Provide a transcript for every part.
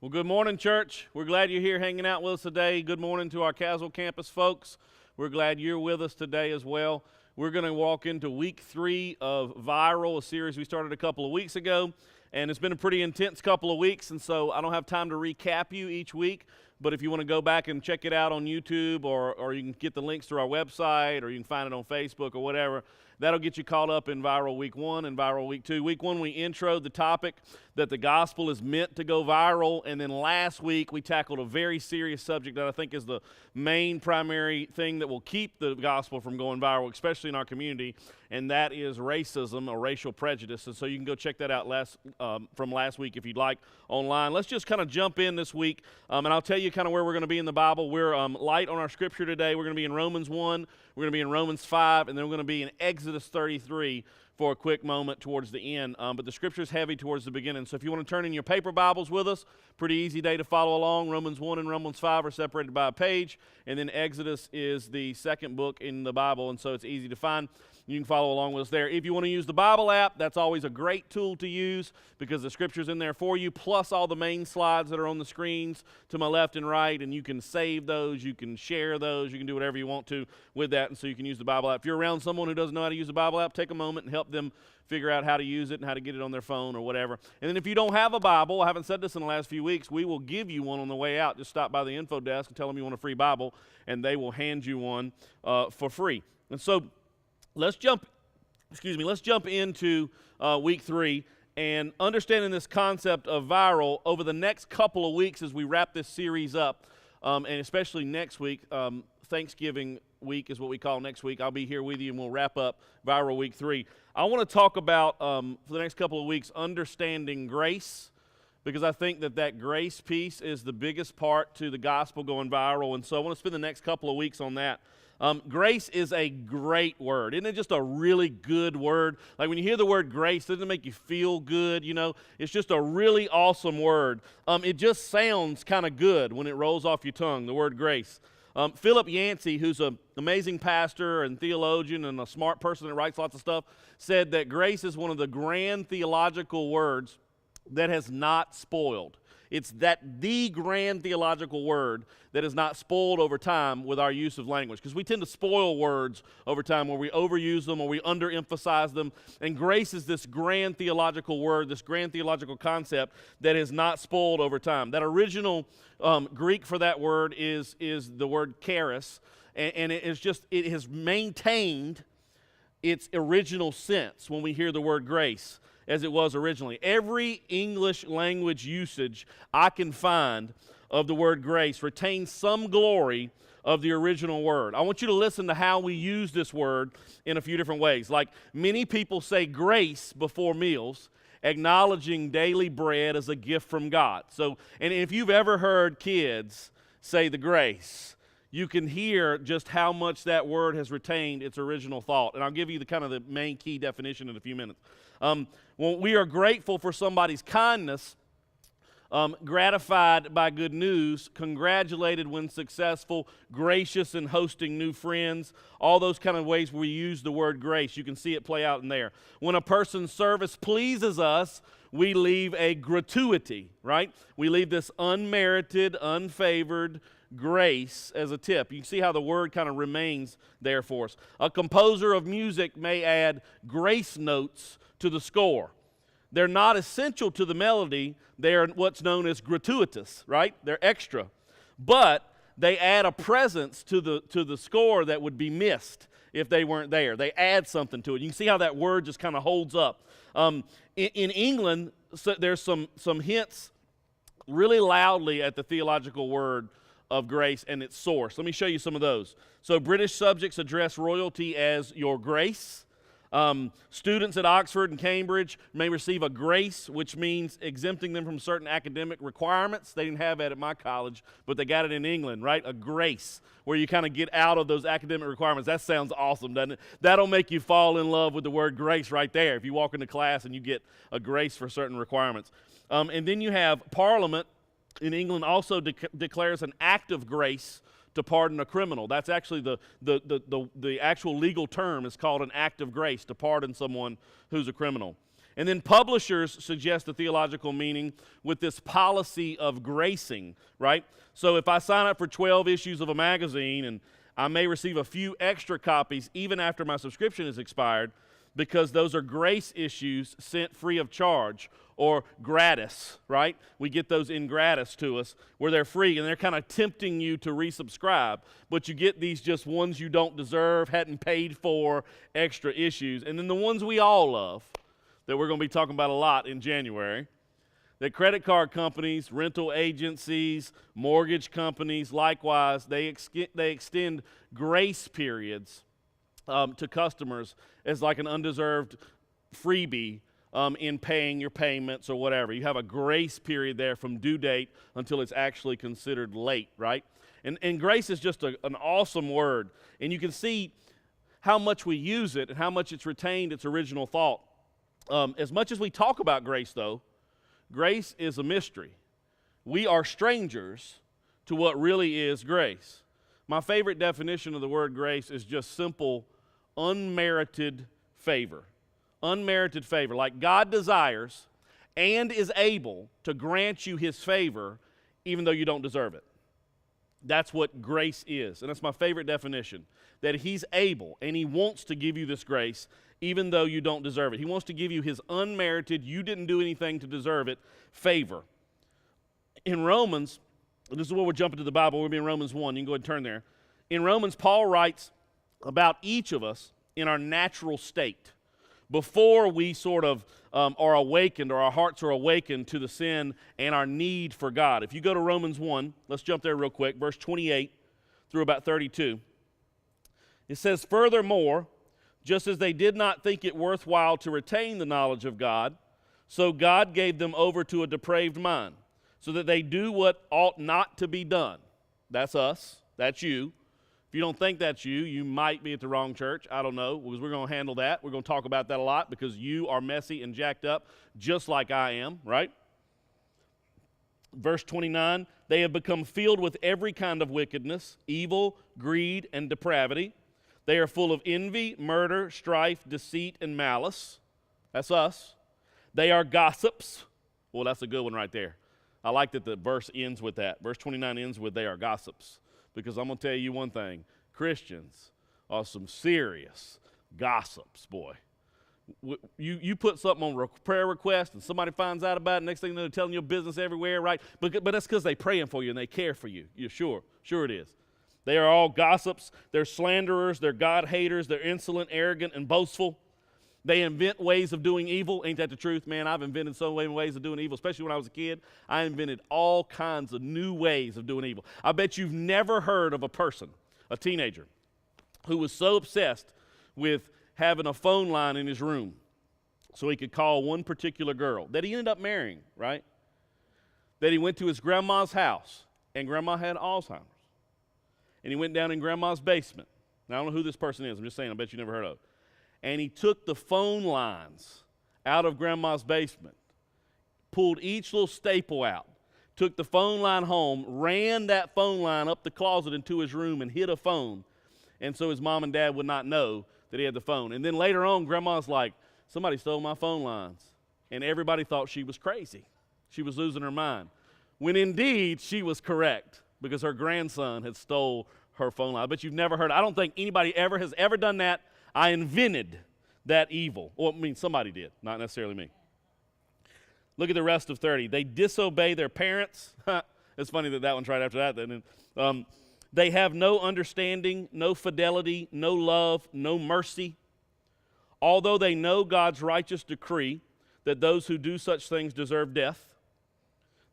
Well, good morning, church. We're glad you're here hanging out with us today. Good morning to our Castle campus folks. We're glad you're with us today as well. We're going to walk into week 3 of Viral, a series we started a couple of weeks ago. And it's been a pretty intense couple of weeks, and so I don't have time to recap you each week. But if you want to go back and check it out on YouTube, or you can get the links through our website, or you can find it on Facebook or whatever, that'll get you caught up in Viral Week 1 and Viral Week 2. Week 1, we introed the topic that the gospel is meant to go viral, and then last week we tackled a very serious subject that I think is the main primary thing that will keep the gospel from going viral, especially in our community, and that is racism or racial prejudice. And so you can go check that out from last week if you'd like online. Let's just kind of jump in this week, and I'll tell you kind of where we're going to be in the Bible. We're light on our scripture today. We're going to be in Romans 1, we're going to be in Romans 5, and then we're going to be in Exodus 33 for a quick moment towards the end. But the scripture is heavy towards the beginning. So if you want to turn in your paper Bibles with us, pretty easy day to follow along. Romans 1 and Romans 5 are separated by a page, and then Exodus is the second book in the Bible, and so it's easy to find. You can follow along with us there. If you want to use the Bible app, that's always a great tool to use because the scripture's in there for you, plus all the main slides that are on the screens to my left and right, and you can save those, you can share those, you can do whatever you want to with that, and so you can use the Bible app. If you're around someone who doesn't know how to use the Bible app, take a moment and help them figure out how to use it and how to get it on their phone or whatever. And then if you don't have a Bible, I haven't said this in the last few weeks, we will give you one on the way out. Just stop by the info desk and tell them you want a free Bible, and they will hand you one for free. And so let's jump into week 3 and understanding this concept of viral over the next couple of weeks as we wrap this series up, and especially next week. Thanksgiving week is what we call next week. I'll be here with you and we'll wrap up Viral Week 3. I want to talk about, for the next couple of weeks, understanding grace, because I think that grace piece is the biggest part to the gospel going viral, and so I want to spend the next couple of weeks on that. Grace is a great word. Isn't it just a really good word? Like when you hear the word grace, doesn't it make you feel good? You know, it's just a really awesome word. It just sounds kind of good when it rolls off your tongue, the word grace. Philip Yancey, who's an amazing pastor and theologian and a smart person that writes lots of stuff, said that grace is one of the grand theological words that has not spoiled. It's the grand theological word that is not spoiled over time with our use of language. Because we tend to spoil words over time where we overuse them or we underemphasize them. And grace is this grand theological word, this grand theological concept that is not spoiled over time. That original Greek for that word is the word charis. And it has maintained its original sense when we hear the word grace as it was originally. Every English language usage I can find of the word grace retains some glory of the original word. I want you to listen to how we use this word in a few different ways. Like many people say grace before meals, acknowledging daily bread as a gift from God. So, and if you've ever heard kids say the grace, you can hear just how much that word has retained its original thought. And I'll give you the main key definition in a few minutes. When we are grateful for somebody's kindness, gratified by good news, congratulated when successful, gracious in hosting new friends, all those kind of ways we use the word grace. You can see it play out in there. When a person's service pleases us, we leave a gratuity, right? We leave this unmerited, unfavored grace as a tip. You can see how the word kind of remains there for us. A composer of music may add grace notes to the score. They're not essential to the melody. They're what's known as gratuitous, right? They're extra. But they add a presence to the score that would be missed if they weren't there. They add something to it. You can see how that word just kind of holds up. In England, so there's some hints really loudly at the theological word of grace and its source. Let me show you some of those. So British subjects address royalty as your grace. Students at Oxford and Cambridge may receive a grace, which means exempting them from certain academic requirements. They didn't have that at my college, but they got it in England, right? A grace, where you kind of get out of those academic requirements. That sounds awesome, doesn't it? That'll make you fall in love with the word grace right there if you walk into class and you get a grace for certain requirements. And then you have Parliament in England also declares an act of grace to pardon a criminal. That's actually the actual legal term is called an act of grace, to pardon someone who's a criminal. And then publishers suggest a theological meaning with this policy of gracing, right? So if I sign up for 12 issues of a magazine, and I may receive a few extra copies even after my subscription is expired, because those are grace issues sent free of charge or gratis, right? We get those in gratis to us where they're free, and they're kind of tempting you to resubscribe, but you get these just ones you don't deserve, hadn't paid for, extra issues. And then the ones we all love that we're going to be talking about a lot in January, that credit card companies, rental agencies, mortgage companies, likewise, they extend grace periods to customers as like an undeserved freebie in paying your payments or whatever. You have a grace period there from due date until it's actually considered late, right? And grace is just an awesome word. And you can see how much we use it and how much it's retained its original thought. As much as we talk about grace, though, grace is a mystery. We are strangers to what really is grace. My favorite definition of the word grace is just simple, unmerited favor. Unmerited favor. Like God desires and is able to grant you his favor even though you don't deserve it. That's what grace is. And that's my favorite definition. That he's able and he wants to give you this grace even though you don't deserve it. He wants to give you his unmerited, you didn't do anything to deserve it, favor. In Romans, this is where we're jumping to the Bible. We'll be in Romans 1. You can go ahead and turn there. In Romans, Paul writes about each of us in our natural state before we sort of are awakened, or our hearts are awakened to the sin and our need for God. If you go to Romans 1, let's jump there real quick, verse 28 through about 32. It says, "Furthermore, just as they did not think it worthwhile to retain the knowledge of God, so God gave them over to a depraved mind, so that they do what ought not to be done." That's us. That's you. If you don't think that's you, you might be at the wrong church. I don't know, because we're going to handle that. We're going to talk about that a lot because you are messy and jacked up just like I am, right? Verse 29, "They have become filled with every kind of wickedness, evil, greed, and depravity. They are full of envy, murder, strife, deceit, and malice." That's us. "They are gossips." Well, that's a good one right there. I like that the verse ends with that. Verse 29 ends with "they are gossips." Because I'm going to tell you one thing. Christians are some serious gossips, boy. You put something on prayer request and somebody finds out about it, next thing you know, they're telling your business everywhere, right? But that's because they're praying for you and they care for you. You're sure. Sure it is. They are all gossips. They're slanderers. They're God haters. They're insolent, arrogant, and boastful. They invent ways of doing evil. Ain't that the truth, man? I've invented so many ways of doing evil, especially when I was a kid. I invented all kinds of new ways of doing evil. I bet you've never heard of a person, a teenager, who was so obsessed with having a phone line in his room so he could call one particular girl that he ended up marrying, right? That he went to his grandma's house, and grandma had Alzheimer's. And he went down in grandma's basement. Now, I don't know who this person is. I'm just saying, I bet you never heard of it. And he took the phone lines out of grandma's basement, pulled each little staple out, took the phone line home, ran that phone line up the closet into his room and hid a phone. And so his mom and dad would not know that he had the phone. And then later on, grandma's like, "Somebody stole my phone lines." And everybody thought she was crazy. She was losing her mind. When indeed, she was correct because her grandson had stole her phone line. But you've never heard. I don't think anybody ever has ever done that. I invented that evil. Well, I mean, somebody did, not necessarily me. Look at the rest of 30. "They disobey their parents." It's funny that one's right after that. Then, "They have no understanding, no fidelity, no love, no mercy. Although they know God's righteous decree that those who do such things deserve death,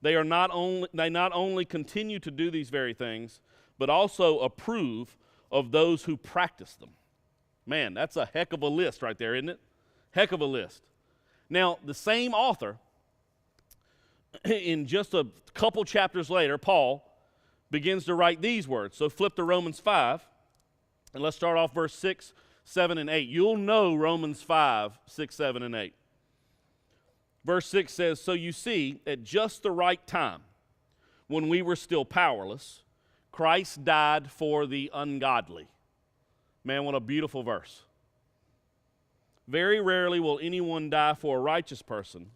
they not only continue to do these very things, but also approve of those who practice them." Man, that's a heck of a list right there, isn't it? Heck of a list. Now, the same author, in just a couple chapters later, Paul, begins to write these words. So flip to Romans 5, and let's start off verse 6, 7, and 8. You'll know Romans 5, 6, 7, and 8. Verse 6 says, "So you see, at just the right time, when we were still powerless, Christ died for the ungodly." Man, what a beautiful verse. Very rarely will anyone die for a righteous person,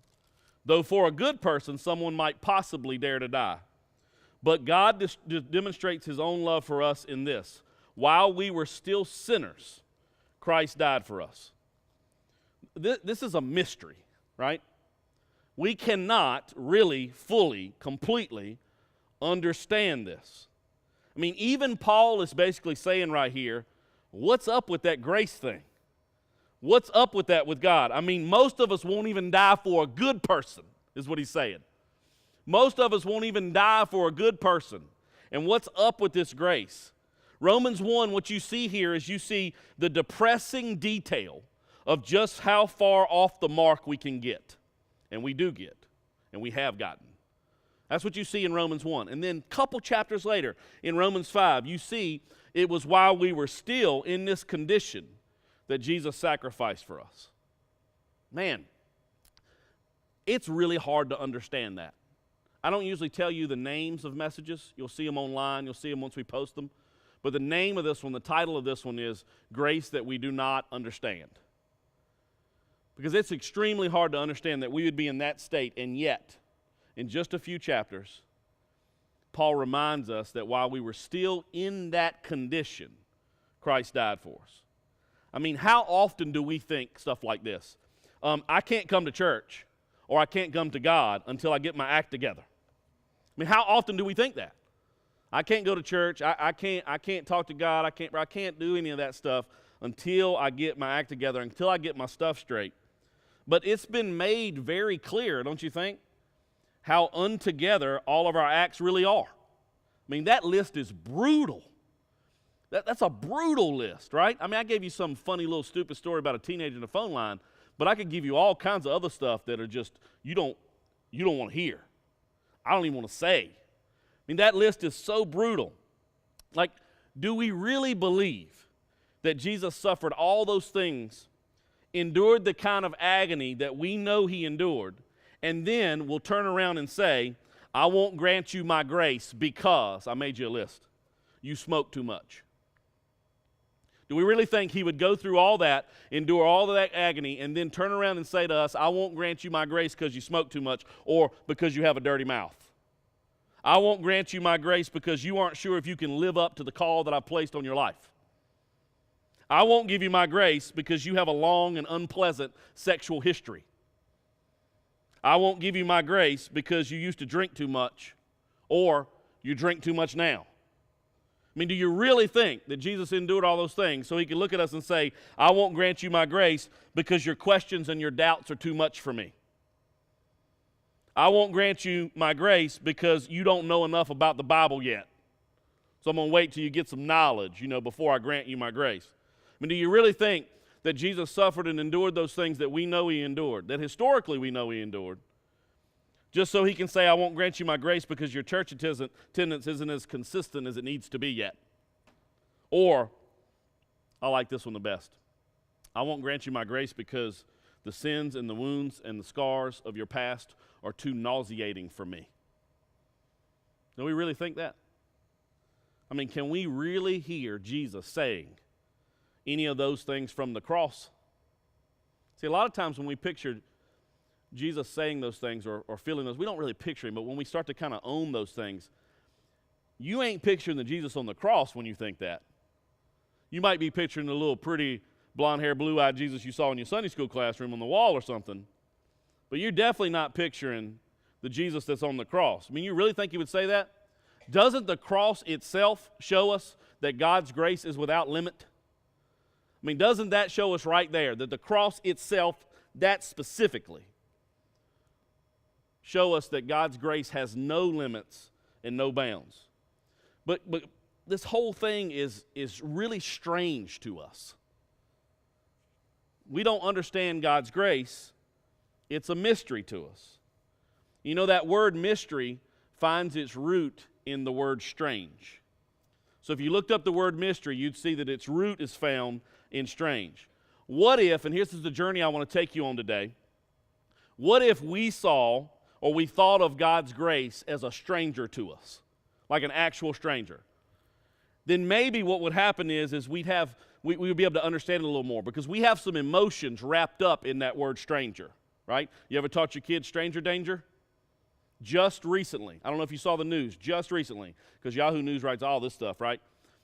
though for a good person someone might possibly dare to die. But God demonstrates his own love for us in this: while we were still sinners, Christ died for us. This is a mystery, right? We cannot really, fully, completely understand this. I mean, even Paul is basically saying right here, what's up with that grace thing? What's up with that with God? I mean, most of us won't even die for a good person, is what he's saying. Most of us won't even die for a good person. And what's up with this grace? Romans 1, what you see here is you see the depressing detail of just how far off the mark we can get. And we do get, and we have gotten. That's what you see in Romans 1. And then a couple chapters later, in Romans 5, you see it was while we were still in this condition that Jesus sacrificed for us. Man, it's really hard to understand that. I don't usually tell you the names of messages. You'll see them online. You'll see them once we post them. But the name of this one, the title of this one is Grace That We Do Not Understand. Because it's extremely hard to understand that we would be in that state, and yet, in just a few chapters, Paul reminds us that while we were still in that condition, Christ died for us. I mean, how often do we think stuff like this? I can't come to church, or I can't come to God until I get my act together. I mean, how often do we think that? I can't go to church. I can't talk to God. I can't do any of that stuff until I get my act together, until I get my stuff straight. But it's been made very clear, don't you think, how untogether all of our acts really are. I mean, that list is brutal. That's a brutal list, right? I mean, I gave you some funny little stupid story about a teenager in the phone line, but I could give you all kinds of other stuff that are just, you don't want to hear. I don't even want to say. I mean, that list is so brutal. Like, do we really believe that Jesus suffered all those things, endured the kind of agony that we know he endured, and then will turn around and say, I won't grant you my grace because, I made you a list, you smoked too much? Do we really think he would go through all that, endure all of that agony, and then turn around and say to us, I won't grant you my grace because you smoke too much or because you have a dirty mouth? I won't grant you my grace because you aren't sure if you can live up to the call that I placed on your life. I won't give you my grace because you have a long and unpleasant sexual history. I won't give you my grace because you used to drink too much or you drink too much now. I mean, do you really think that Jesus endured all those things so he could look at us and say, I won't grant you my grace because your questions and your doubts are too much for me? I won't grant you my grace because you don't know enough about the Bible yet. So I'm going to wait till you get some knowledge, before I grant you my grace. I mean, do you really think that Jesus suffered and endured those things that we know he endured, that historically we know he endured, just so he can say, I won't grant you my grace because your church attendance isn't as consistent as it needs to be yet? Or, I like this one the best, I won't grant you my grace because the sins and the wounds and the scars of your past are too nauseating for me. Do we really think that? I mean, can we really hear Jesus saying any of those things from the cross? See, a lot of times when we picture Jesus saying those things or feeling those, we don't really picture him, but when we start to kind of own those things, you ain't picturing the Jesus on the cross when you think that. You might be picturing the little pretty blonde-haired, blue-eyed Jesus you saw in your Sunday school classroom on the wall or something, but you're definitely not picturing the Jesus that's on the cross. I mean, you really think he would say that? Doesn't the cross itself show us that God's grace is without limit? I mean, doesn't that show us right there that the cross itself, that specifically, show us that God's grace has no limits and no bounds? But this whole thing is really strange to us. We don't understand God's grace. It's a mystery to us. That word mystery finds its root in the word strange. So if you looked up the word mystery, you'd see that its root is found in strange. What if, and here's the journey I want to take you on today, what if we saw or we thought of God's grace as a stranger to us, like an actual stranger? then maybe what would happen is we would be able to understand it a little more, because we have some emotions wrapped up in that word stranger, right? You ever taught your kids stranger danger? Just recently, I don't know if you saw the news, just recently, because Yahoo News writes all this stuff, right?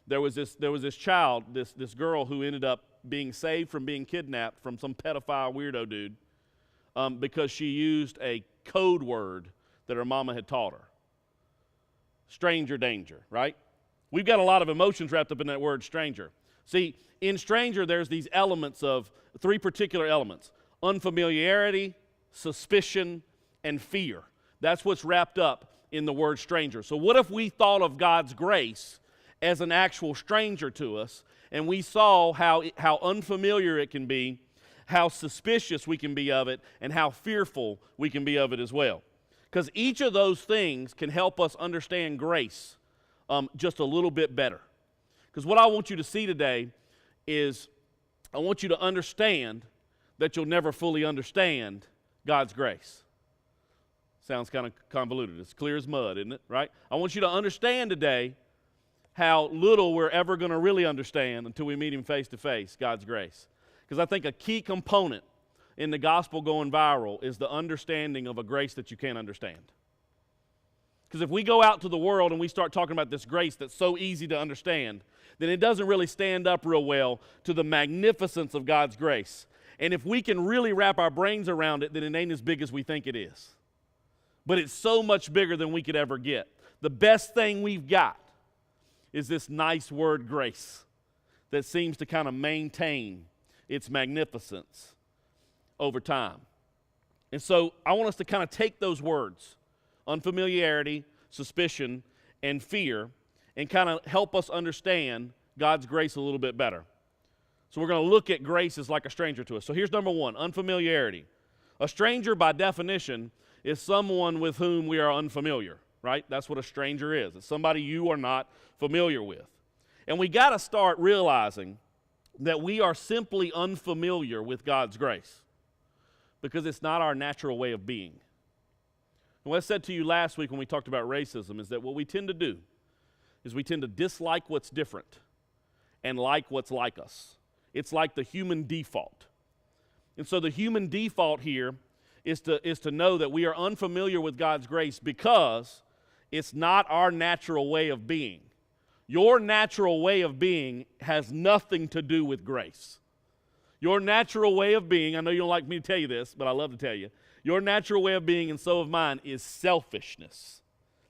There was this child, this girl who ended up being saved from being kidnapped from some pedophile weirdo dude because she used a code word that her mama had taught her. Stranger danger, right? We've got a lot of emotions wrapped up in that word stranger. See, in stranger, there's these elements of three particular elements: unfamiliarity, suspicion, and fear. That's what's wrapped up in the word stranger. So what if we thought of God's grace as an actual stranger to us, and we saw how unfamiliar it can be, how suspicious we can be of it, and how fearful we can be of it as well? Because each of those things can help us understand grace just a little bit better. Because what I want you to see today is I want you to understand that you'll never fully understand God's grace. Sounds kind of convoluted. It's clear as mud, isn't it? Right? I want you to understand today how little we're ever going to really understand until we meet Him face to face, God's grace. Because I think a key component in the gospel going viral is the understanding of a grace that you can't understand. Because if we go out to the world and we start talking about this grace that's so easy to understand, then it doesn't really stand up real well to the magnificence of God's grace. And if we can really wrap our brains around it, then it ain't as big as we think it is. But it's so much bigger than we could ever get. The best thing we've got is this nice word grace that seems to kind of maintain its magnificence over time. And so I want us to kind of take those words, unfamiliarity, suspicion, and fear, and kind of help us understand God's grace a little bit better. So we're going to look at grace as like a stranger to us. So here's number one, unfamiliarity. A stranger, by definition, is someone with whom we are unfamiliar, right? That's what a stranger is. It's somebody you are not familiar with. And we got to start realizing that we are simply unfamiliar with God's grace because it's not our natural way of being. And what I said to you last week when we talked about racism is that what we tend to do is we tend to dislike what's different and like what's like us. It's like the human default. And so the human default here is to know that we are unfamiliar with God's grace because it's not our natural way of being. Your natural way of being has nothing to do with grace. Your natural way of being, I know you don't like me to tell you this, but I love to tell you, your natural way of being, and so of mine, is selfishness.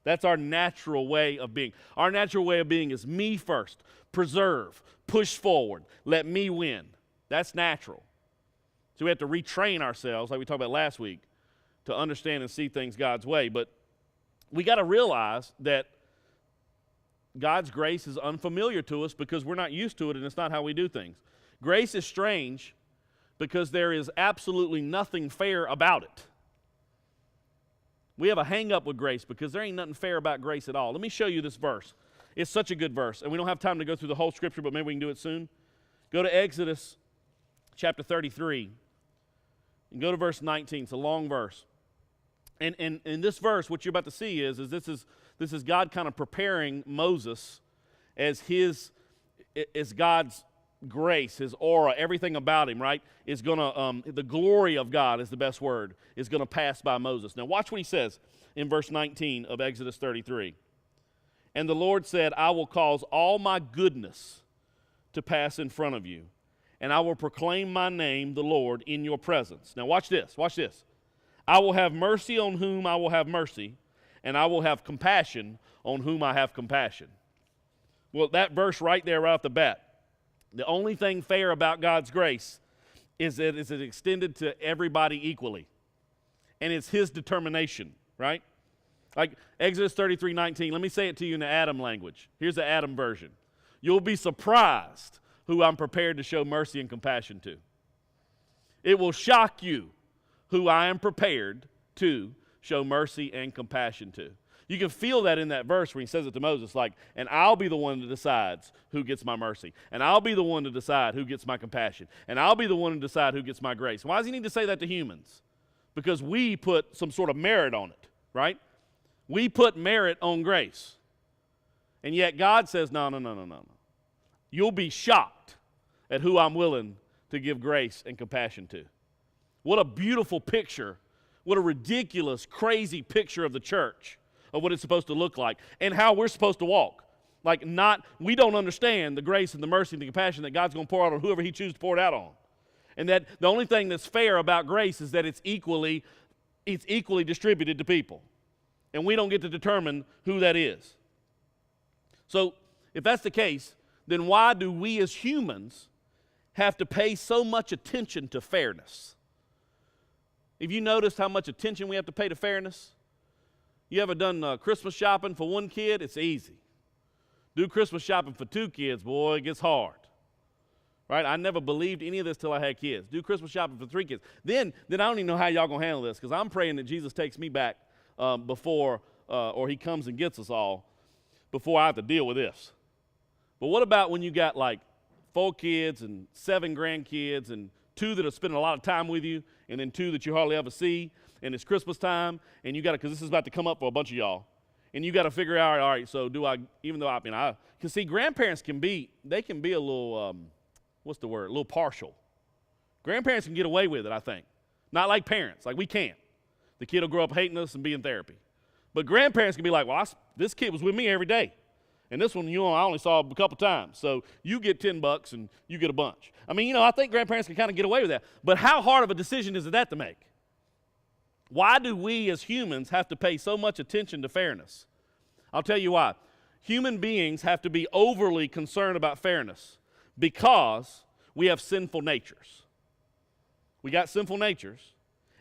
That's our natural way of being. Our natural way of being is me first, preserve, push forward, let me win. That's natural. So we have to retrain ourselves, like we talked about last week, to understand and see things God's way. But we got to realize that God's grace is unfamiliar to us because we're not used to it and it's not how we do things. Grace is strange because there is absolutely nothing fair about it. We have a hang-up with grace because there ain't nothing fair about grace at all. Let me show you this verse. It's such a good verse, and we don't have time to go through the whole scripture, but maybe we can do it soon. Go to Exodus chapter 33. And go to verse 19. It's a long verse. And in this verse, what you're about to see is this is God kind of preparing Moses as God's grace, his aura, everything about him, right, is going to, the glory of God is the best word, is going to pass by Moses. Now watch what he says in verse 19 of Exodus 33. And the Lord said, I will cause all my goodness to pass in front of you, and I will proclaim my name, the Lord, in your presence. Now watch this, watch this. I will have mercy on whom I will have mercy, and I will have compassion on whom I have compassion. Well, that verse right there, right off the bat, the only thing fair about God's grace is that it's extended to everybody equally. And it's His determination, right? Like Exodus 33:19, let me say it to you in the Adam language. Here's the Adam version. You'll be surprised who I'm prepared to show mercy and compassion to. It will shock you who I am prepared to show mercy and compassion to. You can feel that in that verse where he says it to Moses, like, and I'll be the one that decides who gets my mercy. And I'll be the one to decide who gets my compassion. And I'll be the one to decide who gets my grace. Why does he need to say that to humans? Because we put some sort of merit on it, right? We put merit on grace. And yet God says, no. You'll be shocked at who I'm willing to give grace and compassion to. What a beautiful picture. What a ridiculous, crazy picture of the church, of what it's supposed to look like and how we're supposed to walk. We don't understand the grace and the mercy and the compassion that God's going to pour out on whoever he chooses to pour it out on. And that the only thing that's fair about grace is that it's equally distributed to people. And we don't get to determine who that is. So if that's the case, then why do we as humans have to pay so much attention to fairness? Have you noticed how much attention we have to pay to fairness? You ever done Christmas shopping for one kid? It's easy. Do Christmas shopping for two kids, boy, it gets hard. Right? I never believed any of this till I had kids. Do Christmas shopping for three kids. Then I don't even know how y'all going to handle this, because I'm praying that Jesus takes me back before, or he comes and gets us all, before I have to deal with this. But what about when you got like 4 kids and 7 grandkids and 2 that are spending a lot of time with you, and then 2 that you hardly ever see, and it's Christmas time, and you got to, because this is about to come up for a bunch of y'all, and you got to figure out, all right, so do I, even though I because see, grandparents can be a little, a little partial. Grandparents can get away with it, I think. Not like parents, like we can't. The kid will grow up hating us and be in therapy. But grandparents can be like, well, this kid was with me every day. And this one, I only saw a couple times. So you get $10 and you get a bunch. I mean, I think grandparents can kind of get away with that. But how hard of a decision is that to make? Why do we as humans have to pay so much attention to fairness? I'll tell you why. Human beings have to be overly concerned about fairness because we have sinful natures. We got sinful natures.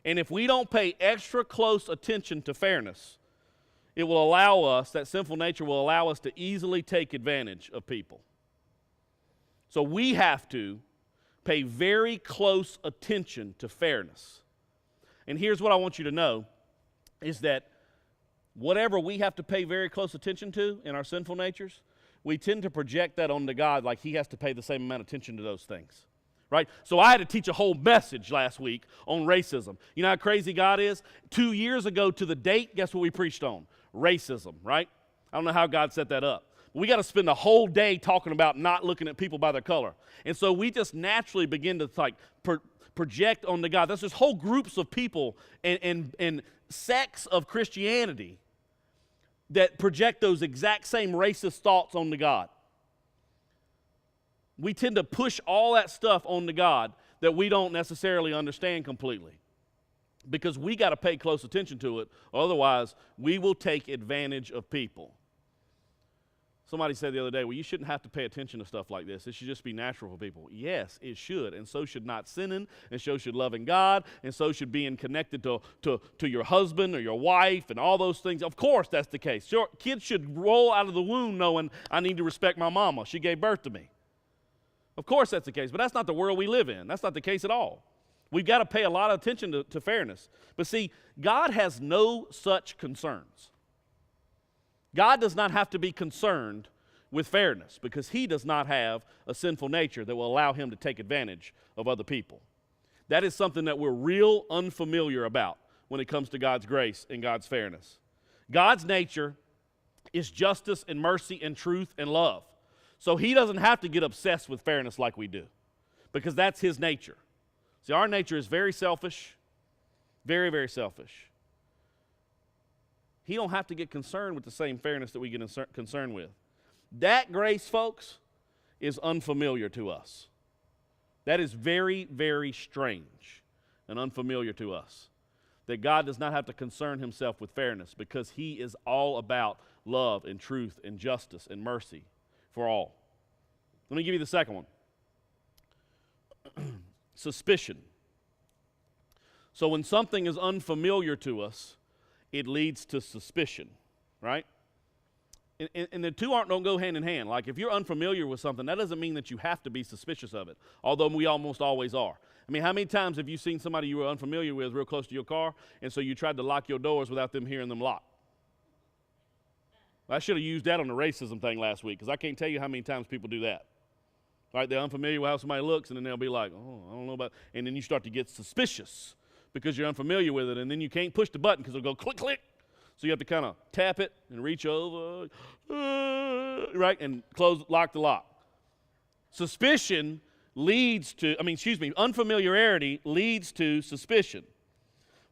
And if we don't pay extra close attention to fairness, it will allow us, that sinful nature will allow us to easily take advantage of people. So we have to pay very close attention to fairness. And here's what I want you to know, is that whatever we have to pay very close attention to in our sinful natures, we tend to project that onto God like he has to pay the same amount of attention to those things. Right? So I had to teach a whole message last week on racism. You know how crazy God is? 2 years ago to the date, guess what we preached on? Racism, right? I don't know how God set that up. We got to spend the whole day talking about not looking at people by their color. And so we just naturally begin to project onto God. There's whole groups of people and sects of Christianity that project those exact same racist thoughts onto God. We tend to push all that stuff onto God that we don't necessarily understand completely, because we got to pay close attention to it, otherwise we will take advantage of people. Somebody said the other day, well, you shouldn't have to pay attention to stuff like this. It should just be natural for people. Yes, it should, and so should not sinning, and so should loving God, and so should being connected to your husband or your wife and all those things. Of course that's the case. Your kids should roll out of the womb knowing I need to respect my mama. She gave birth to me. Of course that's the case, but that's not the world we live in. That's not the case at all. We've got to pay a lot of attention to fairness. But see, God has no such concerns. God does not have to be concerned with fairness because he does not have a sinful nature that will allow him to take advantage of other people. That is something that we're real unfamiliar about when it comes to God's grace and God's fairness. God's nature is justice and mercy and truth and love. So he doesn't have to get obsessed with fairness like we do, because that's his nature. See, our nature is very selfish, very, very selfish. He don't have to get concerned with the same fairness that we get concerned with. That grace, folks, is unfamiliar to us. That is very, very strange and unfamiliar to us, that God does not have to concern himself with fairness because he is all about love and truth and justice and mercy for all. Let me give you the second one. Suspicion. So when something is unfamiliar to us, it leads to suspicion, right? And the two don't go hand in hand. Like if you're unfamiliar with something, that doesn't mean that you have to be suspicious of it, although we almost always are. I mean, how many times have you seen somebody you were unfamiliar with real close to your car, and so you tried to lock your doors without them hearing them lock? I should have used that on the racism thing last week, because I can't tell you how many times people do that. Right? They're unfamiliar with how somebody looks, and then they'll be like, oh, I don't know about, and then you start to get suspicious because you're unfamiliar with it, and then you can't push the button because it'll go click, click. So you have to kind of tap it and reach over, right, and lock the lock. Unfamiliarity leads to suspicion.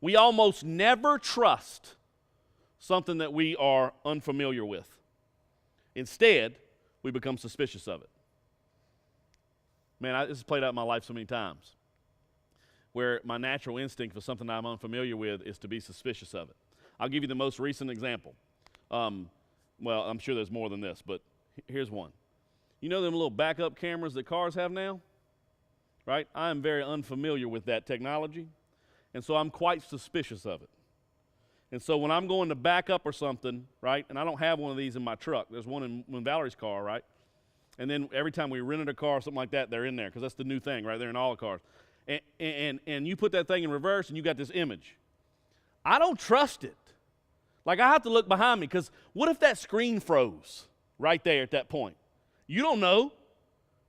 We almost never trust something that we are unfamiliar with. Instead, we become suspicious of it. Man, this has played out in my life so many times, where my natural instinct for something I'm unfamiliar with is to be suspicious of it. I'll give you the most recent example. Well, I'm sure there's more than this, but here's one. You know them little backup cameras that cars have now? Right? I am very unfamiliar with that technology, and so I'm quite suspicious of it. And so when I'm going to back up or something, right, and I don't have one of these in my truck. There's one in Valerie's car, right? And then every time we rented a car or something like that, they're in there because that's the new thing, right? They're in all the cars. And you put that thing in reverse and you got this image. I don't trust it. Like, I have to look behind me because what if that screen froze right there at that point? You don't know,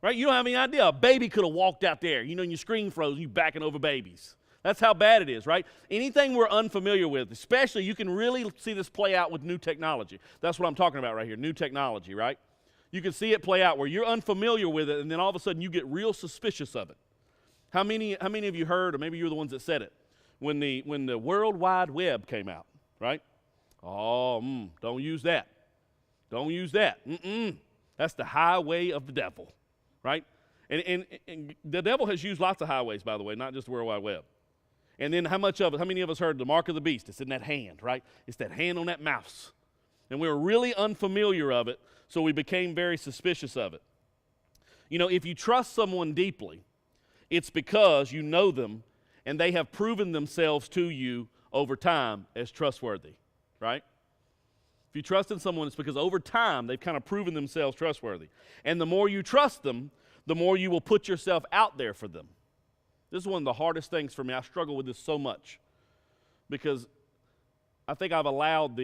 right? You don't have any idea. A baby could have walked out there. You know, and your screen froze, you backing over babies. That's how bad it is, right? Anything we're unfamiliar with, especially you can really see this play out with new technology. That's what I'm talking about right here, new technology, right? You can see it play out where you're unfamiliar with it and then all of a sudden you get real suspicious of it. How many of you heard, or maybe you're the ones that said it, when the World Wide Web came out, right? Oh, don't use that. Don't use that. That's the highway of the devil, right? And the devil has used lots of highways, by the way, not just the World Wide Web. And then how many of us heard the mark of the beast? It's in that hand, right? It's that hand on that mouse. And we were really unfamiliar of it, so we became very suspicious of it. You know, if you trust someone deeply, it's because you know them and they have proven themselves to you over time as trustworthy, right? If you trust in someone, it's because over time they've kind of proven themselves trustworthy. And the more you trust them, the more you will put yourself out there for them. This is one of the hardest things for me. I struggle with this so much because I think I've allowed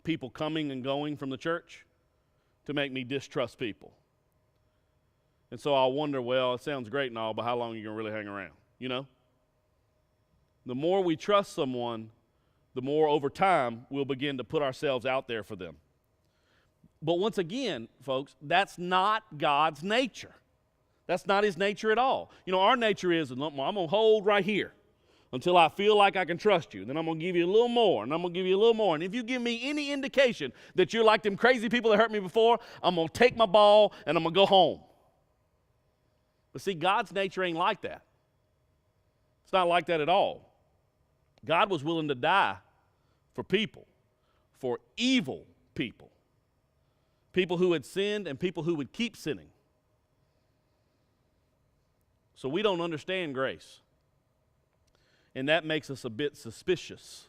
people coming and going from the church to make me distrust people. And so I'll wonder, well, it sounds great and all, but how long are you going to really hang around, you know? The more we trust someone, the more over time we'll begin to put ourselves out there for them. But once again, folks, that's not God's nature. That's not his nature at all. You know, our nature is, I'm going to hold right here until I feel like I can trust you. Then I'm going to give you a little more, and I'm going to give you a little more. And if you give me any indication that you're like them crazy people that hurt me before, I'm going to take my ball and I'm going to go home. But see, God's nature ain't like that. It's not like that at all. God was willing to die for people, for evil people, people who had sinned and people who would keep sinning. So we don't understand grace. And that makes us a bit suspicious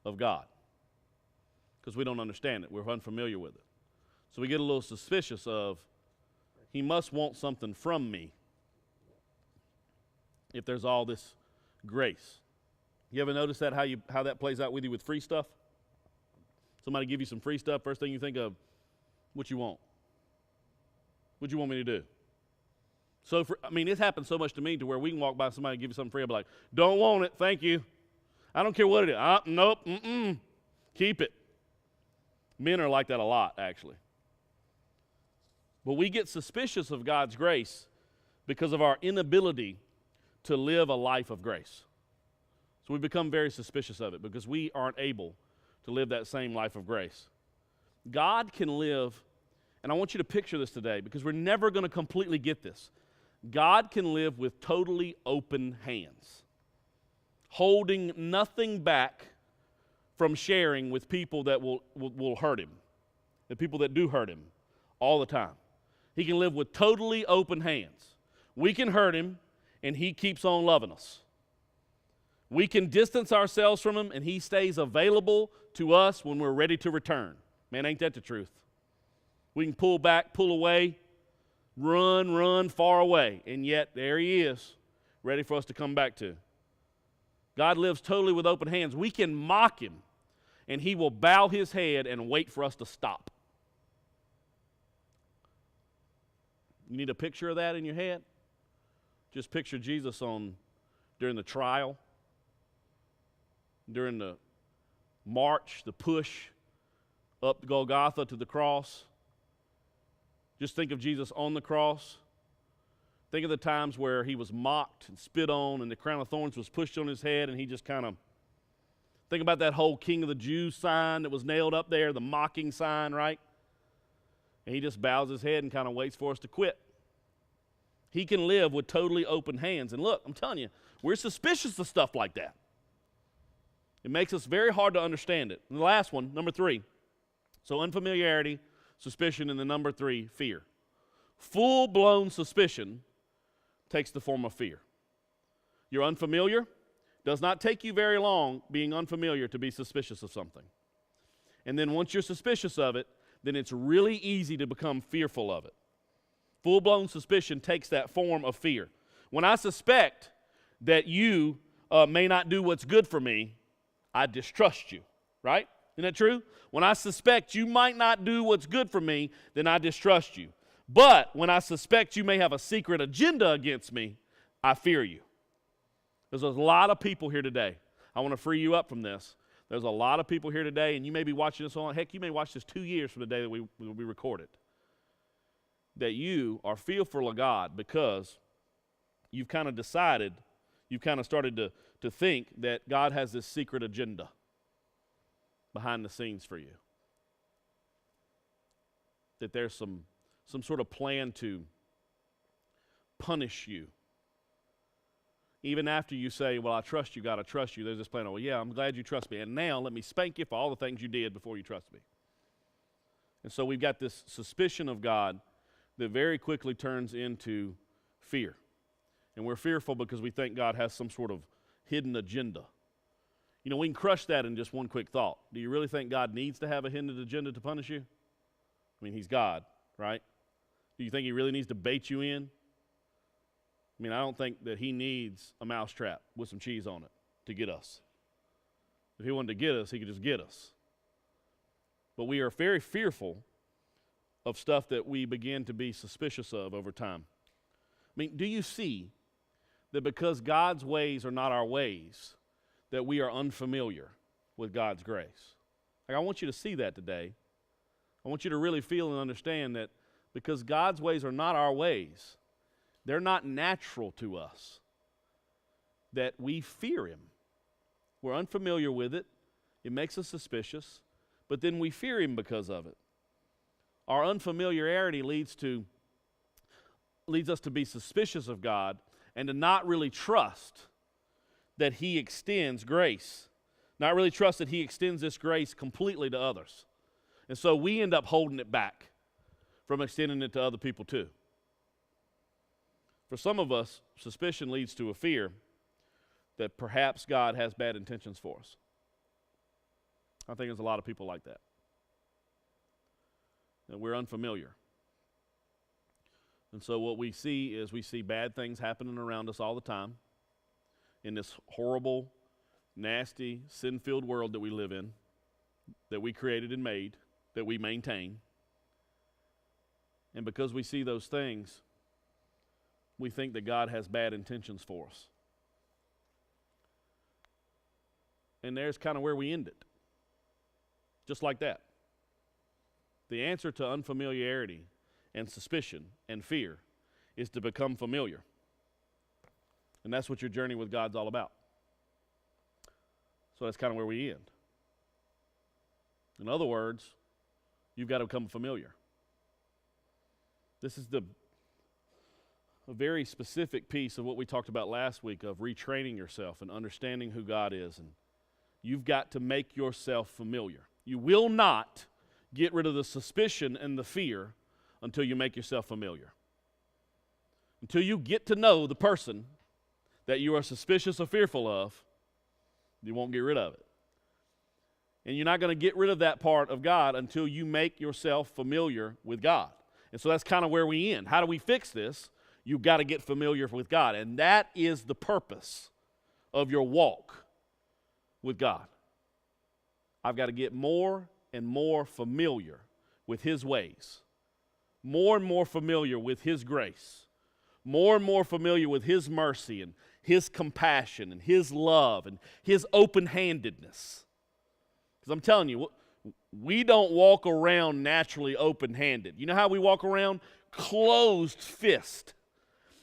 of God because we don't understand it. We're unfamiliar with it. So we get a little suspicious of, he must want something from me if there's all this grace. You ever notice that, how that plays out with you with free stuff? Somebody give you some free stuff, first thing you think of, what you want? What you want me to do? So, it happens so much to me to where we can walk by somebody and give you something free. I'll be like, don't want it, thank you. I don't care what it is. Nope, keep it. Men are like that a lot, actually. But we get suspicious of God's grace because of our inability to live a life of grace. So we become very suspicious of it because we aren't able to live that same life of grace. God can live, and I want you to picture this today because we're never going to completely get this. God can live with totally open hands, holding nothing back from sharing with people that will hurt him, the people that do hurt him all the time. He can live with totally open hands. We can hurt him, and he keeps on loving us. We can distance ourselves from him, and he stays available to us when we're ready to return. Man, ain't that the truth? We can pull back, pull away, run far away, and yet there he is, ready for us to come back to. God lives totally with open hands. We can mock him, and he will bow his head and wait for us to stop. You need a picture of that in your head? Just picture Jesus during the trial. during the march, the push up Golgotha to the cross. Just think of Jesus on the cross. Think of the times where he was mocked and spit on and the crown of thorns was pushed on his head and he just kind of, think about that whole King of the Jews sign that was nailed up there, the mocking sign, right? And he just bows his head and kind of waits for us to quit. He can live with totally open hands. And look, I'm telling you, we're suspicious of stuff like that. It makes us very hard to understand it. And the last one, number 3. So unfamiliarity, suspicion, and the number 3, fear. Full-blown suspicion takes the form of fear. You're unfamiliar. Does not take you very long being unfamiliar to be suspicious of something. And then once you're suspicious of it, then it's really easy to become fearful of it. Full-blown suspicion takes that form of fear. When I suspect that you may not do what's good for me, I distrust you, right? Isn't that true? When I suspect you might not do what's good for me, then I distrust you. But when I suspect you may have a secret agenda against me, I fear you. There's a lot of people here today. I want to free you up from this. There's a lot of people here today, and you may be watching this on, heck, you may watch this 2 years from the day that we record it, that you are fearful of God because you've kind of decided, you've kind of started to think that God has this secret agenda behind the scenes for you. That there's some sort of plan to punish you. Even after you say, well, I trust you, God, I trust you, there's this plan, well, yeah, I'm glad you trust me, and now let me spank you for all the things you did before you trust me. And so we've got this suspicion of God that very quickly turns into fear. And we're fearful because we think God has some sort of hidden agenda. You know, we can crush that in just one quick thought. Do you really think God needs to have a hidden agenda to punish you? I mean, he's God, right? Do you think he really needs to bait you in? I mean, I don't think that he needs a mousetrap with some cheese on it to get us. If he wanted to get us, he could just get us. But we are very fearful of stuff that we begin to be suspicious of over time. I mean, do you see that because God's ways are not our ways, that we are unfamiliar with God's grace? Like, I want you to see that today. I want you to really feel and understand that because God's ways are not our ways, they're not natural to us, that we fear him. We're unfamiliar with it. It makes us suspicious, but then we fear him because of it. Our unfamiliarity leads us to be suspicious of God and to not really trust that he extends grace. Not really trust that he extends this grace completely to others. And so we end up holding it back from extending it to other people too. For some of us, suspicion leads to a fear that perhaps God has bad intentions for us. I think there's a lot of people like that. That we're unfamiliar. And so what we see is we see bad things happening around us all the time in this horrible, nasty, sin-filled world that we live in, that we created and made, that we maintain. And because we see those things, we think that God has bad intentions for us. And there's kind of where we end it. Just like that. The answer to unfamiliarity and suspicion and fear is to become familiar. And that's what your journey with God's all about. So that's kind of where we end. In other words, you've got to become familiar. This is a very specific piece of what we talked about last week of retraining yourself and understanding who God is. And you've got to make yourself familiar. You will not get rid of the suspicion and the fear until you make yourself familiar. Until you get to know the person that you are suspicious or fearful of, you won't get rid of it. And you're not going to get rid of that part of God until you make yourself familiar with God. And so that's kind of where we end. How do we fix this? You've got to get familiar with God. And that is the purpose of your walk with God. I've got to get more and more familiar with his ways. More and more familiar with his grace. More and more familiar with his mercy and His compassion and His love and His open-handedness. Because I'm telling you, we don't walk around naturally open-handed. You know how we walk around? Closed fist.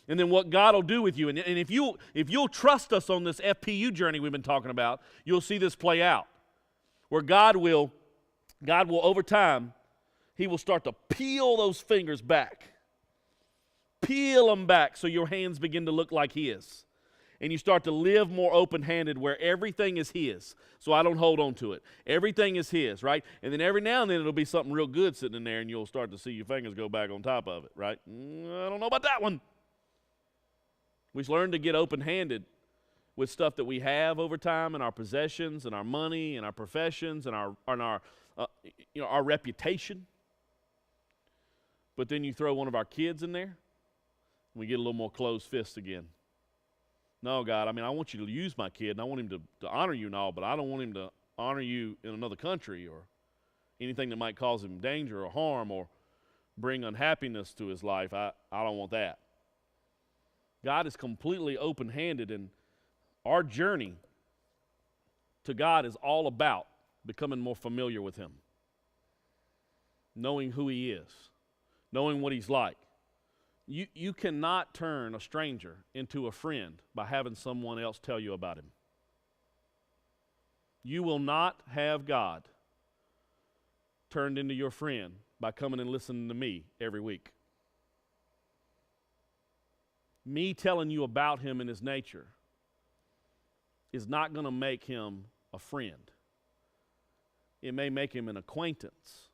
And then what God will do with you, and if you'll trust us on this FPU journey we've been talking about, you'll see this play out. Where God will over time, He will start to peel those fingers back. Peel them back so your hands begin to look like His. And you start to live more open-handed where everything is His. So I don't hold on to it. Everything is His, right? And then every now and then it'll be something real good sitting in there and you'll start to see your fingers go back on top of it, right? I don't know about that one. We learn to get open-handed with stuff that we have over time and our possessions and our money and our professions and our reputation. But then you throw one of our kids in there, and we get a little more closed fists again. No, God, I want you to use my kid, and I want him to honor you and all, but I don't want him to honor you in another country or anything that might cause him danger or harm or bring unhappiness to his life. I don't want that. God is completely open-handed, and our journey to God is all about becoming more familiar with Him, knowing who He is, knowing what He's like. You cannot turn a stranger into a friend by having someone else tell you about Him. You will not have God turned into your friend by coming and listening to me every week. Me telling you about Him and His nature is not going to make Him a friend. It may make Him an acquaintance.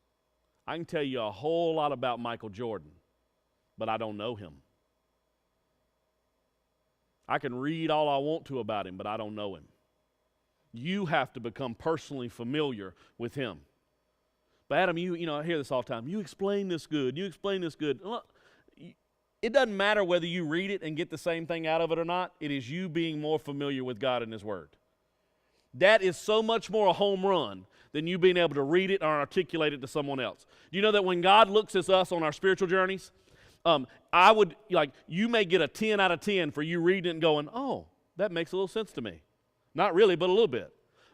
I can tell you a whole lot about Michael Jordan, but I don't know him. I can read all I want to about him, but I don't know him. You have to become personally familiar with Him. But Adam, I hear this all the time. You explain this good. You explain this good. Look, it doesn't matter whether you read it and get the same thing out of it or not. It is you being more familiar with God and His Word. That is so much more a home run than you being able to read it or articulate it to someone else. Do you know that when God looks at us on our spiritual journeys, you may get a 10 out of 10 for you reading it and going, oh, that makes a little sense to me. Not really, but a little bit.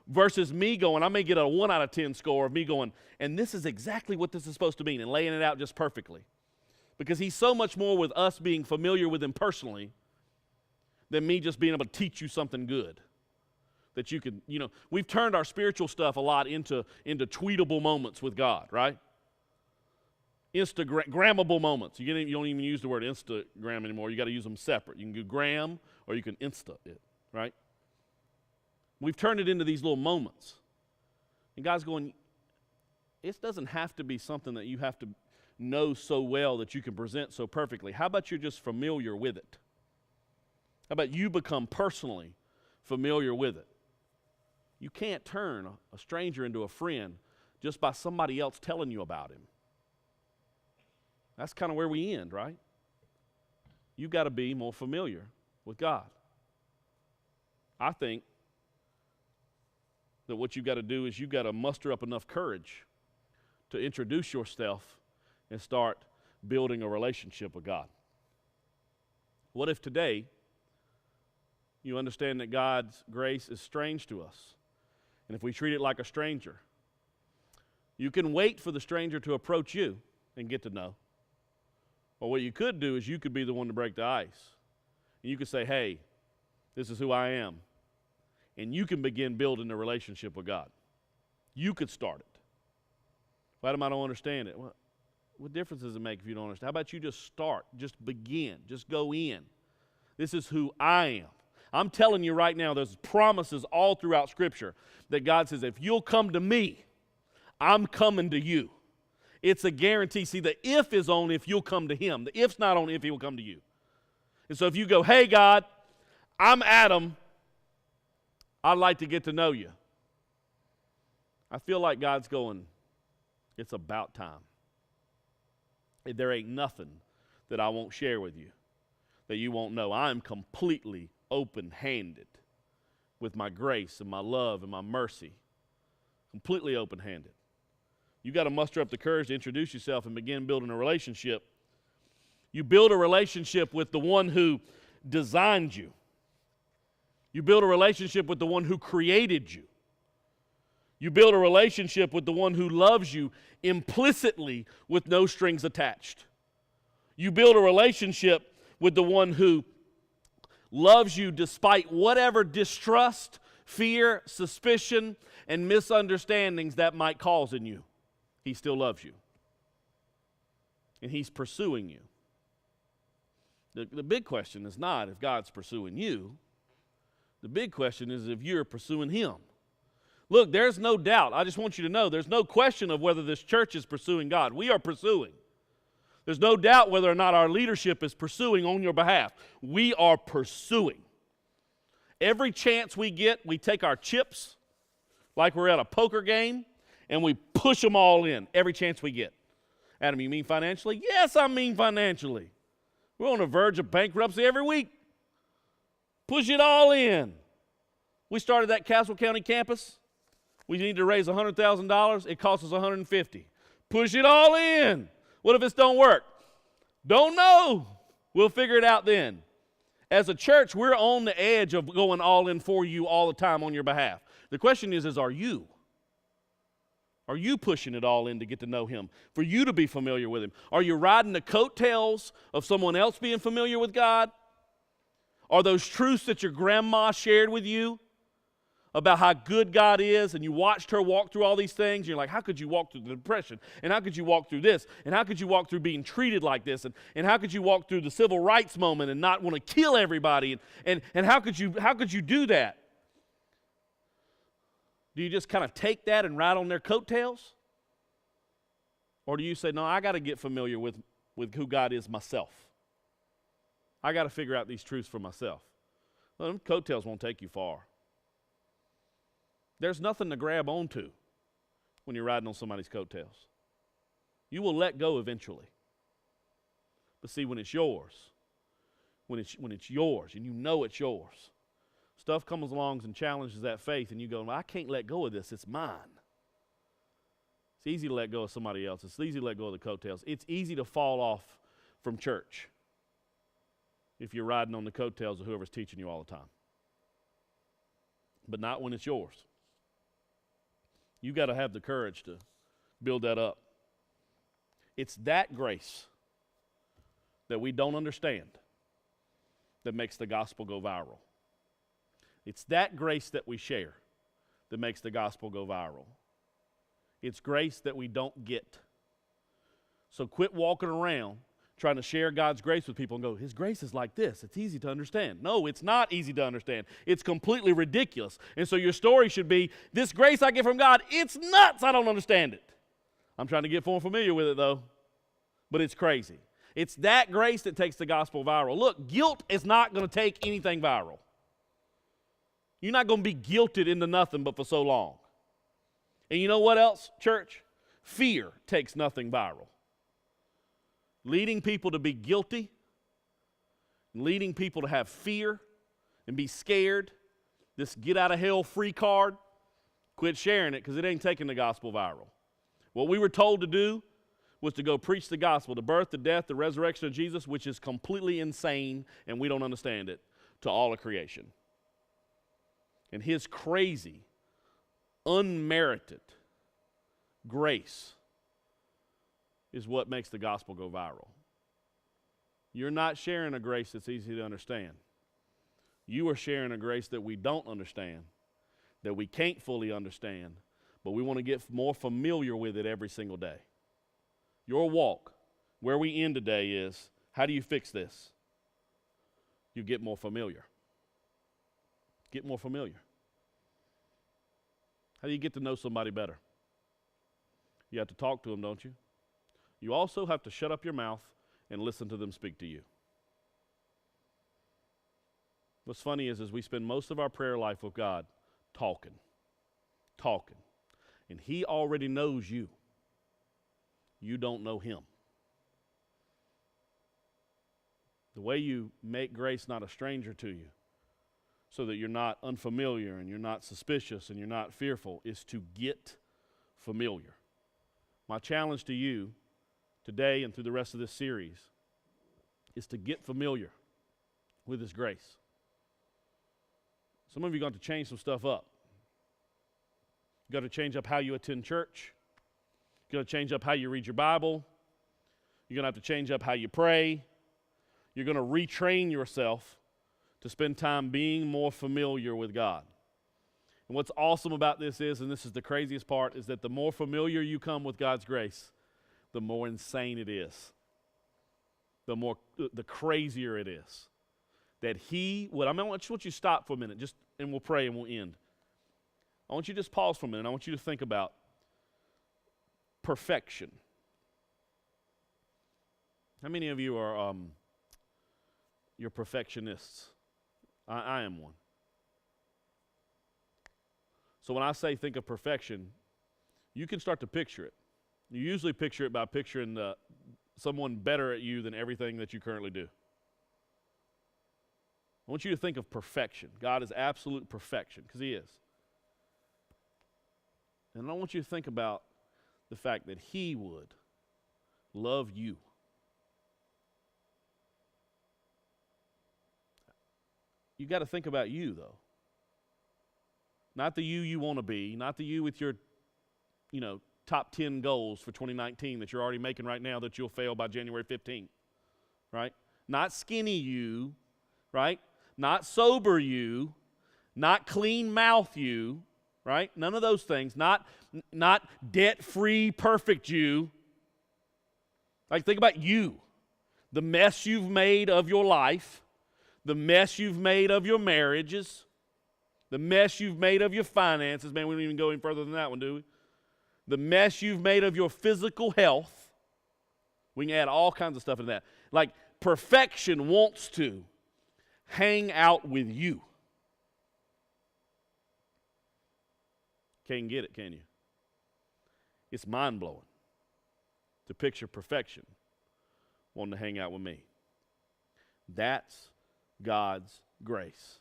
Versus me going, I may get a 1 out of 10 score of me going, and this is exactly what this is supposed to mean, and laying it out just perfectly. Because He's so much more with us being familiar with Him personally than me just being able to teach you something good. That you can, we've turned our spiritual stuff a lot into tweetable moments with God, right? Instagrammable moments. You don't even use the word Instagram anymore. You got to use them separate. You can do gram or you can Insta it, right? We've turned it into these little moments. And God's going, it doesn't have to be something that you have to know so well that you can present so perfectly. How about you're just familiar with it? How about you become personally familiar with it? You can't turn a stranger into a friend just by somebody else telling you about Him. That's kind of where we end, right? You've got to be more familiar with God. I think that what you've got to do is you've got to muster up enough courage to introduce yourself and start building a relationship with God. What if today you understand that God's grace is strange to us? And if we treat it like a stranger, you can wait for the stranger to approach you and get to know. Or what you could do is you could be the one to break the ice. And you could say, hey, this is who I am. And you can begin building a relationship with God. You could start it. Adam, I don't understand it. What difference does it make if you don't understand? How about you just start, just begin, just go in. This is who I am. I'm telling you right now, there's promises all throughout Scripture that God says, if you'll come to me, I'm coming to you. It's a guarantee. See, the if is on if you'll come to Him. The if's not on if He will come to you. And so if you go, hey, God, I'm Adam. I'd like to get to know you. I feel like God's going, it's about time. There ain't nothing that I won't share with you that you won't know. I'm completely open-handed with my grace and my love and my mercy. Completely open-handed. You got to muster up the courage to introduce yourself and begin building a relationship. You build a relationship with the one who designed you. You build a relationship with the one who created you. You build a relationship with the one who loves you implicitly with no strings attached. You build a relationship with the one who loves you despite whatever distrust, fear, suspicion, and misunderstandings that might cause in you. He still loves you. And he's pursuing you. The big question is not if God's pursuing you. The big question is if you're pursuing him. Look, there's no doubt. I just want you to know there's no question of whether this church is pursuing God. We are pursuing. There's no doubt whether or not our leadership is pursuing on your behalf. We are pursuing. Every chance we get, we take our chips like we're at a poker game and we push them all in every chance we get. Adam, you mean financially? Yes, I mean financially. We're on the verge of bankruptcy every week. Push it all in. We started that Castle County campus. We need to raise $100,000. It costs us $150,000. Push it all in. What if this don't work? Don't know. We'll figure it out then. As a church, we're on the edge of going all in for you all the time on your behalf. The question is are you? Are you pushing it all in to get to know him, for you to be familiar with him? Are you riding the coattails of someone else being familiar with God? Are those truths that your grandma shared with you about how good God is, and you watched her walk through all these things, and you're like, how could you walk through the depression? And how could you walk through this? And how could you walk through being treated like this? And how could you walk through the civil rights moment and not want to kill everybody? And how could you do that? Do you just kind of take that and ride on their coattails? Or do you say, no, I got to get familiar with who God is myself. I got to figure out these truths for myself. Well, them coattails won't take you far. There's nothing to grab onto when you're riding on somebody's coattails. You will let go eventually. But see, when it's yours, when it's yours and you know it's yours, stuff comes along and challenges that faith, and you go, well, I can't let go of this. It's mine. It's easy to let go of somebody else. It's easy to let go of the coattails. It's easy to fall off from church if you're riding on the coattails of whoever's teaching you all the time. But not when it's yours. You got to have the courage to build that up. It's that grace that we don't understand that makes the gospel go viral. It's that grace that we share that makes the gospel go viral. It's grace that we don't get. So quit walking around trying to share God's grace with people and go, his grace is like this. It's easy to understand. No, it's not easy to understand. It's completely ridiculous. And so your story should be, this grace I get from God, it's nuts. I don't understand it. I'm trying to get more familiar with it though. But it's crazy. It's that grace that takes the gospel viral. Look, guilt is not going to take anything viral. You're not going to be guilted into nothing but for so long. And you know what else, church? Fear takes nothing viral. Leading people to be guilty, leading people to have fear and be scared, this get out of hell free card, quit sharing it because it ain't taking the gospel viral. What we were told to do was to go preach the gospel, the birth, the death, the resurrection of Jesus, which is completely insane and we don't understand it, to all of creation. And his crazy, unmerited grace is what makes the gospel go viral. You're not sharing a grace that's easy to understand. You are sharing a grace that we don't understand, that we can't fully understand, but we want to get more familiar with it every single day. Your walk, where we end today is, how do you fix this? You get more familiar. Get more familiar. How do you get to know somebody better? You have to talk to them, don't you? You also have to shut up your mouth and listen to them speak to you. What's funny is we spend most of our prayer life with God talking. And he already knows you. You don't know him. The way you make grace not a stranger to you, so that you're not unfamiliar and you're not suspicious and you're not fearful, is to get familiar. My challenge to you today and through the rest of this series is to get familiar with his grace. Some of you are going to change some stuff up. You've got to change up how you attend church. You've got to change up how you read your Bible. You're going to have to change up how you pray. You're going to retrain yourself to spend time being more familiar with God. And what's awesome about this is, and this is the craziest part, is that the more familiar you come with God's grace, the more insane it is. The crazier it is. That He would, I want you to stop for a minute, and we'll pray and we'll end. I want you to just pause for a minute. I want you to think about perfection. How many of you are you're perfectionists? I am one. So when I say think of perfection, you can start to picture it. You usually picture it by picturing someone better at you than everything that you currently do. I want you to think of perfection. God is absolute perfection, because He is. And I want you to think about the fact that He would love you. You got to think about you, though. Not the you want to be, not the you with your, top 10 goals for 2019 that you're already making right now that you'll fail by January 15th, right? Not skinny you, right? Not sober you, not clean mouth you, right? None of those things. Not debt-free, perfect you. Like, think about you. The mess you've made of your life, the mess you've made of your marriages, the mess you've made of your finances. Man, we don't even go any further than that one, do we? The mess you've made of your physical health. We can add all kinds of stuff into that. Like, perfection wants to hang out with you. Can't get it, can you? It's mind-blowing to picture perfection wanting to hang out with me. That's God's grace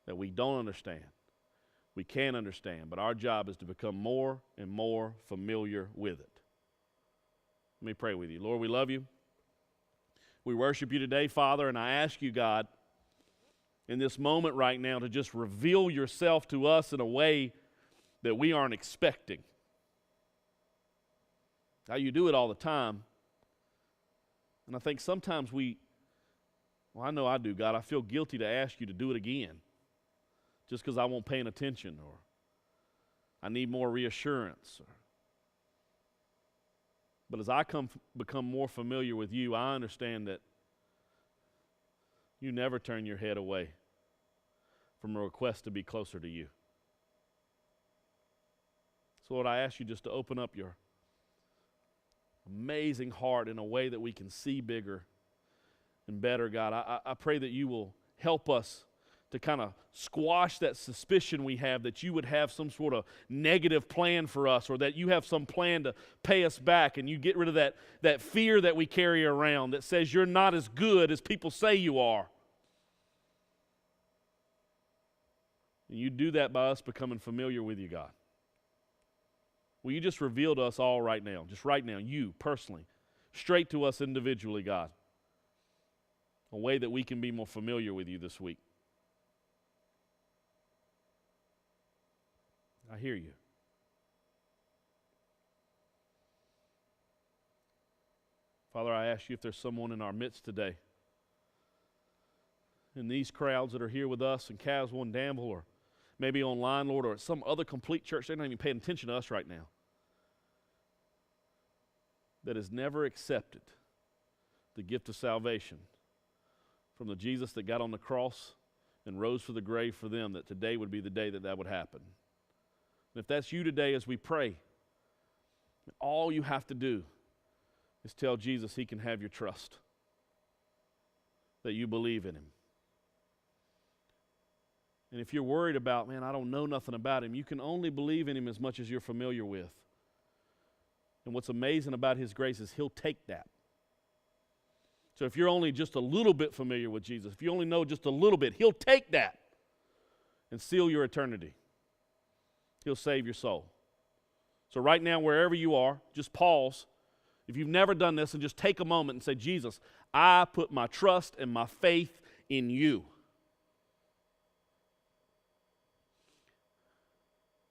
that we don't understand. We can't understand, but our job is to become more and more familiar with it. Let me pray with you. Lord, we love you. We worship you today, Father, and I ask you, God, in this moment right now to just reveal yourself to us in a way that we aren't expecting. Now, you do it all the time, and I think sometimes I know I do, God, I feel guilty to ask you to do it again just because I won't pay attention or I need more reassurance. But as I become more familiar with you, I understand that you never turn your head away from a request to be closer to you. So, Lord, I ask you just to open up your amazing heart in a way that we can see bigger and better, God. I pray that you will help us to kind of squash that suspicion we have that you would have some sort of negative plan for us, or that you have some plan to pay us back, and you get rid of that fear that we carry around that says you're not as good as people say you are. And you do that by us becoming familiar with you, God. Will you just reveal to us all right now, you personally, straight to us individually, God, a way that we can be more familiar with you this week. I hear you. Father, I ask you if there's someone in our midst today, in these crowds that are here with us in Caswell and Danville, or maybe online, Lord, or at some other complete church, they're not even paying attention to us right now, that has never accepted the gift of salvation from the Jesus that got on the cross and rose for the grave for them, that today would be the day that would happen. And if that's you today as we pray, all you have to do is tell Jesus he can have your trust, that you believe in him. And if you're worried about, man, I don't know nothing about him, you can only believe in him as much as you're familiar with. And what's amazing about his grace is he'll take that. So if you're only just a little bit familiar with Jesus, if you only know just a little bit, he'll take that and seal your eternity. He'll save your soul. So right now, wherever you are, just pause. If you've never done this, and just take a moment and say, Jesus, I put my trust and my faith in you.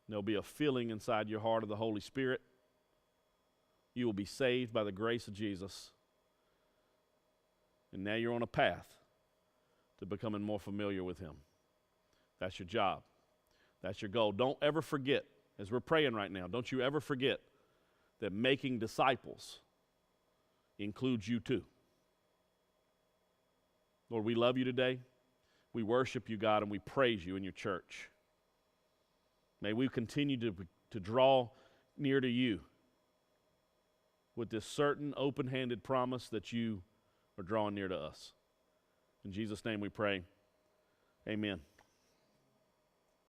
There'll be a filling inside your heart of the Holy Spirit. You will be saved by the grace of Jesus. And now you're on a path to becoming more familiar with Him. That's your job. That's your goal. Don't ever forget, as we're praying right now, don't you ever forget that making disciples includes you too. Lord, we love you today. We worship you, God, and we praise you in your church. May we continue to draw near to you with this certain open-handed promise that you are drawing near to us. In Jesus' name we pray. Amen.